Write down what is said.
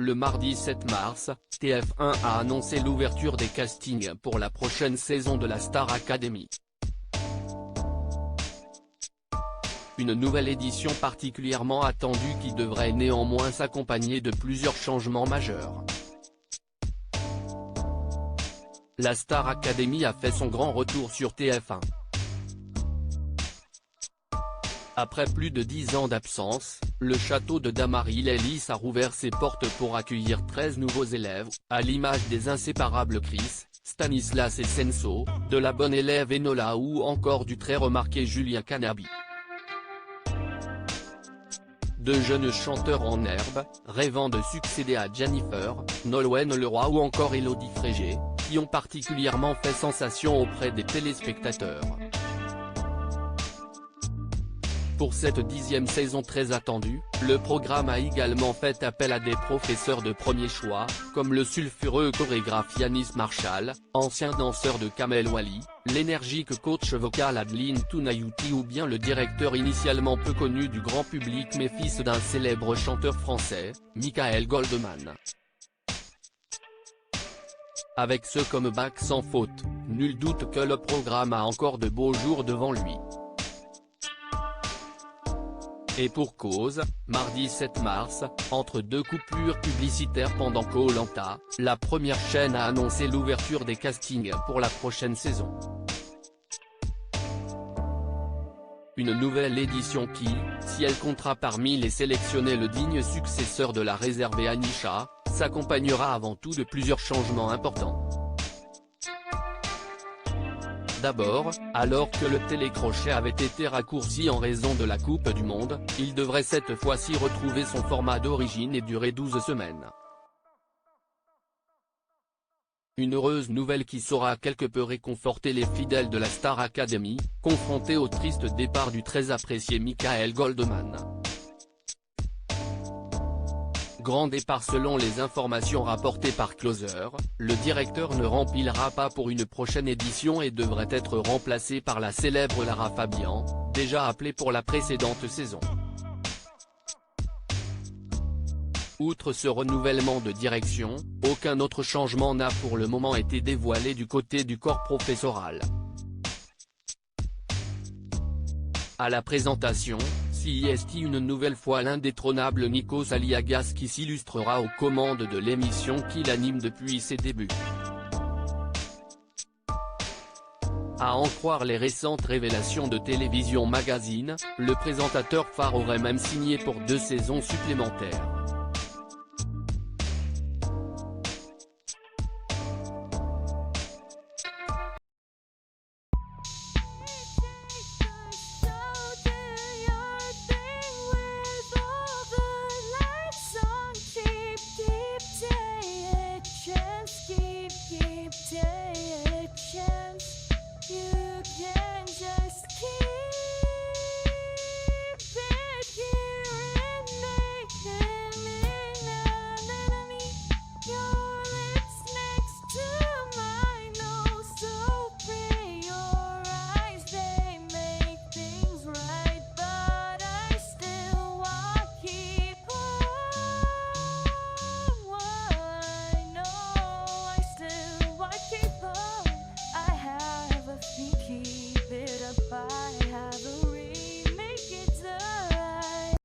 Le mardi 7 mars, TF1 a annoncé l'ouverture des castings pour la prochaine saison de la Star Academy. Une nouvelle édition particulièrement attendue qui devrait néanmoins s'accompagner de plusieurs changements majeurs. La Star Academy a fait son grand retour sur TF1. Après plus de 10 ans d'absence, le château de Damary-les-Lys a rouvert ses portes pour accueillir 13 nouveaux élèves, à l'image des inséparables Chris, Stanislas et Senso, de la bonne élève Enola ou encore du très remarqué Julien Canabi. De jeunes chanteurs en herbe, rêvant de succéder à Jennifer, Nolwenn Leroy ou encore Élodie Frégé, qui ont particulièrement fait sensation auprès des téléspectateurs. Pour cette 10e saison très attendue, le programme a également fait appel à des professeurs de premier choix, comme le sulfureux chorégraphe Yanis Marshall, ancien danseur de Kamel Wally, l'énergique coach vocal Adeline Tounayouti ou bien le directeur initialement peu connu du grand public mais fils d'un célèbre chanteur français, Michael Goldman. Avec ce comeback sans faute, nul doute que le programme a encore de beaux jours devant lui. Et pour cause, mardi 7 mars, entre deux coupures publicitaires pendant Koh-Lanta, la première chaîne a annoncé l'ouverture des castings pour la prochaine saison. Une nouvelle édition qui, si elle comptera parmi les sélectionnés le digne successeur de la réservée Anisha, s'accompagnera avant tout de plusieurs changements importants. D'abord, alors que le télécrochet avait été raccourci en raison de la Coupe du Monde, il devrait cette fois-ci retrouver son format d'origine et durer 12 semaines. Une heureuse nouvelle qui saura quelque peu réconforter les fidèles de la Star Academy, confrontés au triste départ du très apprécié Michael Goldman. Grand départ selon les informations rapportées par Closer, le directeur ne remplira pas pour une prochaine édition et devrait être remplacé par la célèbre Lara Fabian, déjà appelée pour la précédente saison. Outre ce renouvellement de direction, aucun autre changement n'a pour le moment été dévoilé du côté du corps professoral. À la présentation, CIST une nouvelle fois l'indétrônable Nikos Aliagas qui s'illustrera aux commandes de l'émission qu'il anime depuis ses débuts. À en croire les récentes révélations de Télévision Magazine, le présentateur phare aurait même signé pour 2 saisons supplémentaires.